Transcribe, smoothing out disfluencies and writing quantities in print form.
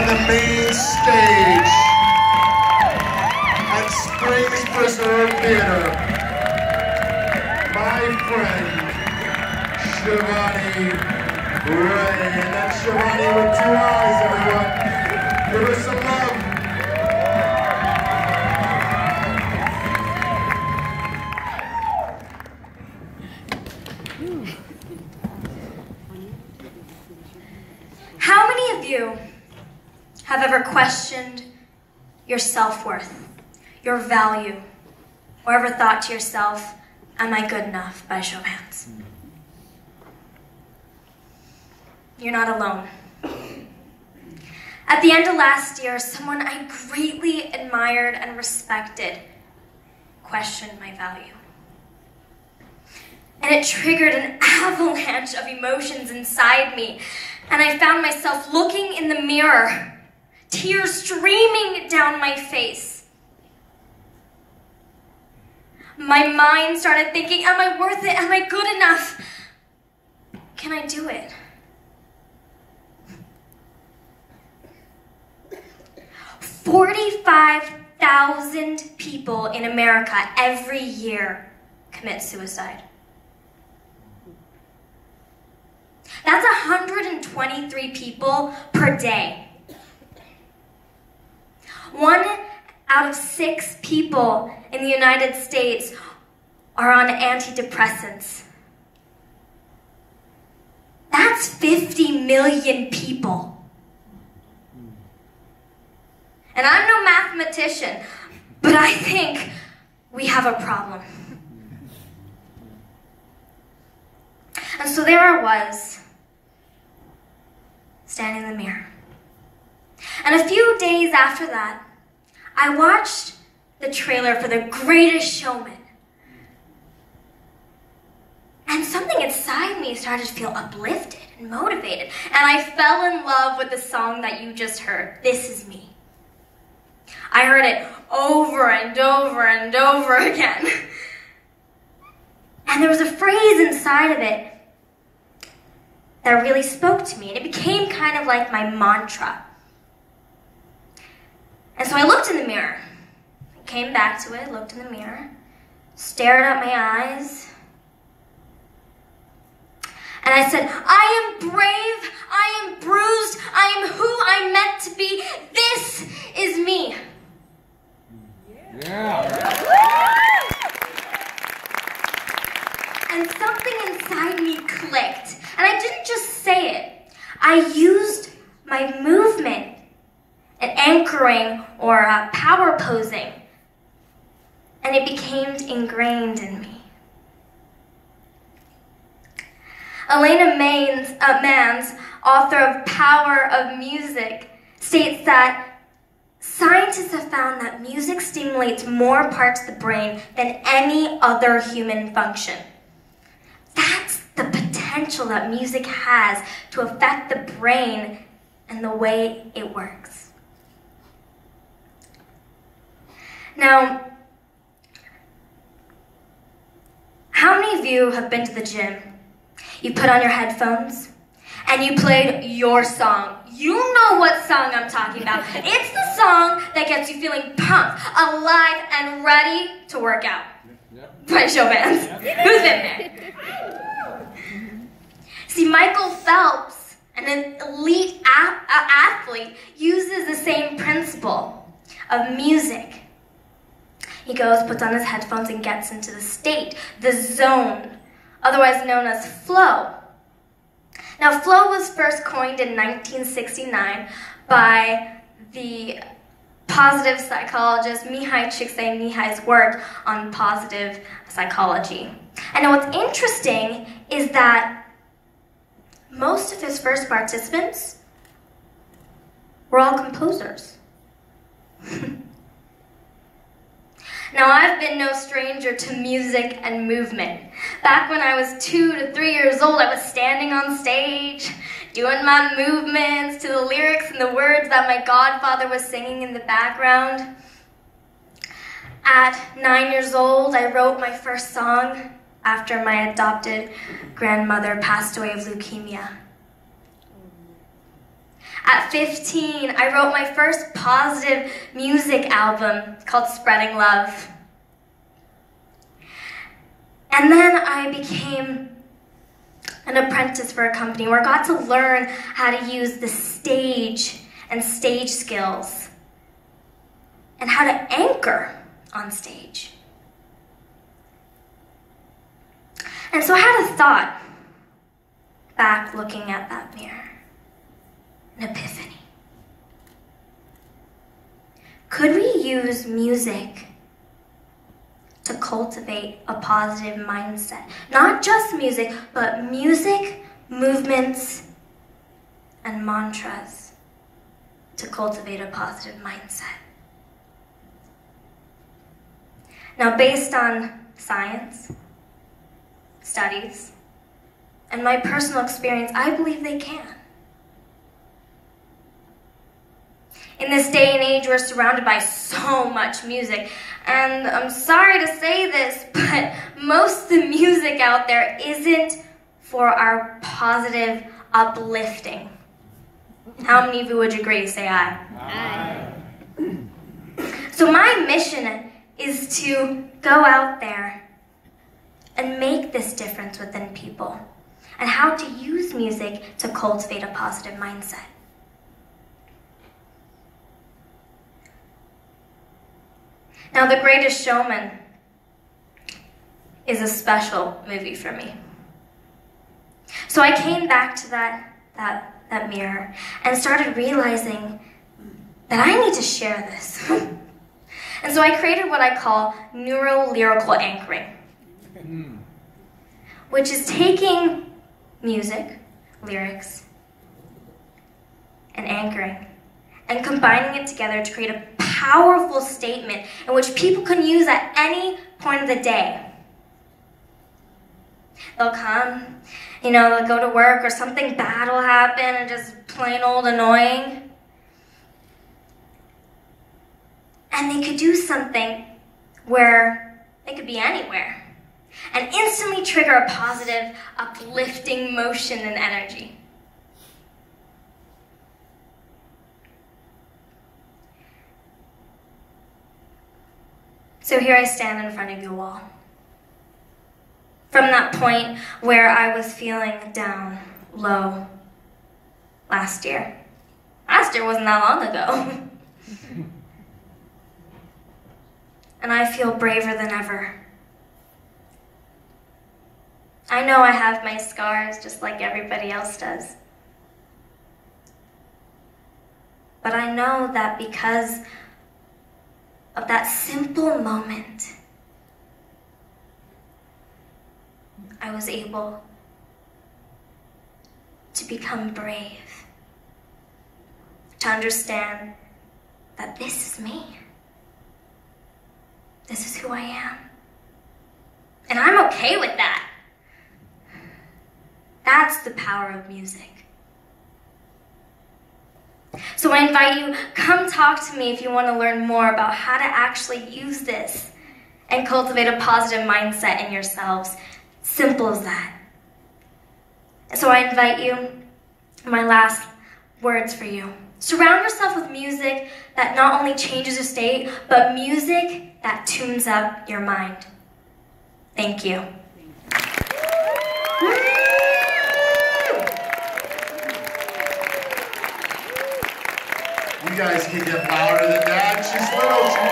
the main stage at Springs Preserve Theater, my friend, Shivani Ray. And that's Shivani with 2 eyes, everyone. Give her some love. How many of you have ever questioned your self-worth, your value, or ever thought to yourself, am I good enough, by a show of hands? You're not alone. At the end of last year, someone I greatly admired and respected questioned my value. And it triggered an avalanche of emotions inside me. And I found myself looking in the mirror, tears streaming down my face. My mind started thinking, am I worth it? Am I good enough? Can I do it? $45,000 people in America every year commit suicide. That's 123 people per day. 1 out of 6 people in the United States are on antidepressants. That's 50 million people. And I'm no mathematician, but I think we have a problem. And so there I was, standing in the mirror. And a few days after that, I watched the trailer for The Greatest Showman. And something inside me started to feel uplifted and motivated. And I fell in love with the song that you just heard, This Is Me. I heard it over and over and over again. And there was a phrase inside of it that really spoke to me, and it became kind of like my mantra. And so I looked in the mirror. I came back to it, looked in the mirror, stared at my eyes, and I said, I am brave, I am bruised, I am who I'm meant to be. This is me. Yeah. And something inside me clicked. And I didn't just say it. I used my movement and anchoring or power posing. And it became ingrained in me. Elena Manns, author of Power of Music, states that scientists have found that music stimulates more parts of the brain than any other human function. That's the potential that music has to affect the brain and the way it works. Now, how many of you have been to the gym? You put on your headphones and you played your song. You know what song I'm talking about. It's the song that gets you feeling pumped, alive, and ready to work out. By show of hands. Who's in there? See, Michael Phelps, an elite athlete, uses the same principle of music. He goes, puts on his headphones, and gets into the state, the zone, otherwise known as flow. Now, flow was first coined in 1969 by the positive psychologist Mihai Csikszentmihalyi's work on positive psychology. And now what's interesting is that most of his first participants were all composers. Now, I've been no stranger to music and movement. Back when I was 2 to 3 years old, I was standing on stage, doing my movements to the lyrics and the words that my godfather was singing in the background. At 9 years old, I wrote my first song after my adopted grandmother passed away of leukemia. At 15, I wrote my first positive music album called Spreading Love. And then I became an apprentice for a company where I got to learn how to use the stage and stage skills and how to anchor on stage. And so I had a thought back looking at that mirror, an epiphany. Could we use music to cultivate a positive mindset? Not just music, but music, movements, and mantras to cultivate a positive mindset. Now, based on science, studies, and my personal experience, I believe they can. In this day and age, we're surrounded by so much music. And I'm sorry to say this, but most of the music out there isn't for our positive uplifting. How many of you would agree? Say aye. Aye. So my mission is to go out there and make this difference within people, and how to use music to cultivate a positive mindset. Now, The Greatest Showman is a special movie for me. So I came back to that mirror and started realizing that I need to share this. And so I created what I call neuro-lyrical anchoring, which is taking music, lyrics, and anchoring, and combining it together to create a powerful statement in which people can use at any point of the day. They'll come, they'll go to work or something bad will happen and just plain old annoying. And they could do something where they could be anywhere and instantly trigger a positive, uplifting motion and energy. So here I stand in front of you all. From that point where I was feeling down, low, last year. Last year wasn't that long ago. And I feel braver than ever. I know I have my scars just like everybody else does. But I know that because of that simple moment, I was able to become brave, to understand that this is me. This is who I am. And I'm okay with that. That's the power of music. So I invite you, come talk to me if you want to learn more about how to actually use this and cultivate a positive mindset in yourselves. Simple as that. So I invite you, my last words for you. Surround yourself with music that not only changes your state, but music that tunes up your mind. Thank you. You guys can get louder than that. She's little.